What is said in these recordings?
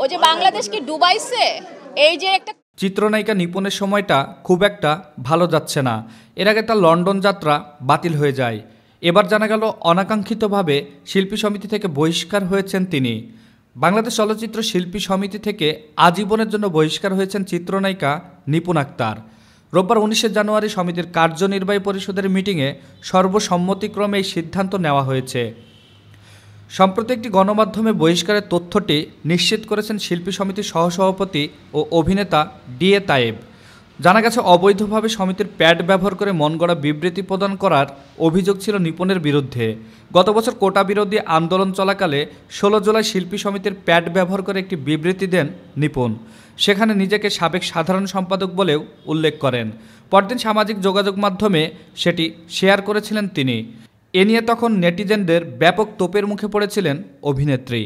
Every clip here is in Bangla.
ও যে বাংলাদেশকে ডুবাইছে, এই যে একটা চিত্রনায়িকা নিপুণের সময়টা খুব একটা ভালো যাচ্ছে না। এর আগে তার লন্ডন যাত্রা বাতিল হয়ে যায়। এবার জানা গেল অনাকাঙ্ক্ষিতভাবে শিল্পী সমিতি থেকে বহিষ্কার হয়েছেন তিনি। বাংলাদেশ চলচ্চিত্র শিল্পী সমিতি থেকে আজীবনের জন্য বহিষ্কার হয়েছেন চিত্রনায়িকা নিপুণ আক্তার। রোববার 19 জানুয়ারি সমিতির কার্যনির্বাহী পরিষদের মিটিংয়ে সর্বসম্মতিক্রমে এই সিদ্ধান্ত নেওয়া হয়েছে। সম্প্রতি একটি গণমাধ্যমে বহিষ্কারের তথ্যটি নিশ্চিত করেছেন শিল্পী সমিতির সহসভাপতি ও অভিনেতা ডিএ তায়েব। জানা গেছে, অবৈধভাবে সমিতির প্যাড ব্যবহার করে মনগড়া বিবৃতি প্রদান করার অভিযোগ ছিল নিপুণের বিরুদ্ধে। গত বছর কোটা বিরোধী আন্দোলন চলাকালে 16 জুলাই শিল্পী সমিতির প্যাড ব্যবহার করে একটি বিবৃতি দেন নিপুণ। সেখানে নিজেকে সাবেক সাধারণ সম্পাদক বলেও উল্লেখ করেন। পরদিন সামাজিক যোগাযোগ মাধ্যমে সেটি শেয়ার করেছিলেন তিনি। এ নিয়ে তখন নেটিজেনদের ব্যাপক তোপের মুখে পড়েছিলেন অভিনেত্রী।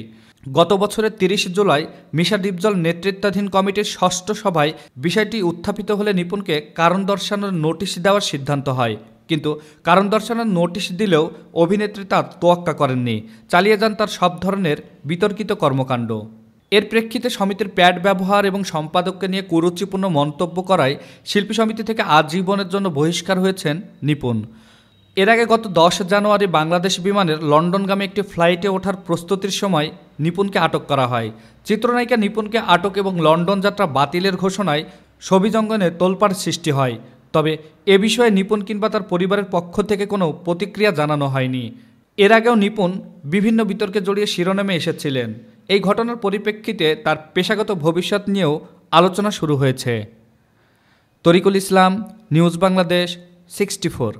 গত বছরের 30 জুলাই মিশা ডিপজল নেতৃত্বাধীন কমিটির ষষ্ঠ সভায় বিষয়টি উত্থাপিত হলে নিপুণকে কারণ দর্শানোর নোটিশ দেওয়ার সিদ্ধান্ত হয়। কিন্তু কারণ দর্শানোর নোটিশ দিলেও অভিনেত্রী তার তোয়াক্কা করেননি, চালিয়ে যান তার সব ধরনের বিতর্কিত কর্মকাণ্ড। এর প্রেক্ষিতে সমিতির প্যাড ব্যবহার এবং সম্পাদককে নিয়ে কুরুচিপূর্ণ মন্তব্য করায় শিল্পী সমিতি থেকে আজীবনের জন্য বহিষ্কার হয়েছেন নিপুণ। এর আগে গত 10 জানুয়ারি বাংলাদেশ বিমানের লন্ডনগামী একটি ফ্লাইটে ওঠার প্রস্তুতির সময় নিপুণকে আটক করা হয়। চিত্রনায়িকা নিপুণকে আটক এবং লন্ডন যাত্রা বাতিলের ঘোষণায় ছবিজঙ্গনে তোলপাড় সৃষ্টি হয়। তবে এ বিষয়ে নিপুণ কিংবা তার পরিবারের পক্ষ থেকে কোনো প্রতিক্রিয়া জানানো হয়নি। এর আগেও নিপুণ বিভিন্ন বিতর্কে জড়িয়ে শিরোনামে এসেছিলেন। এই ঘটনার পরিপ্রেক্ষিতে তার পেশাগত ভবিষ্যৎ নিয়েও আলোচনা শুরু হয়েছে। তরিকুল ইসলাম, নিউজ বাংলাদেশ 64।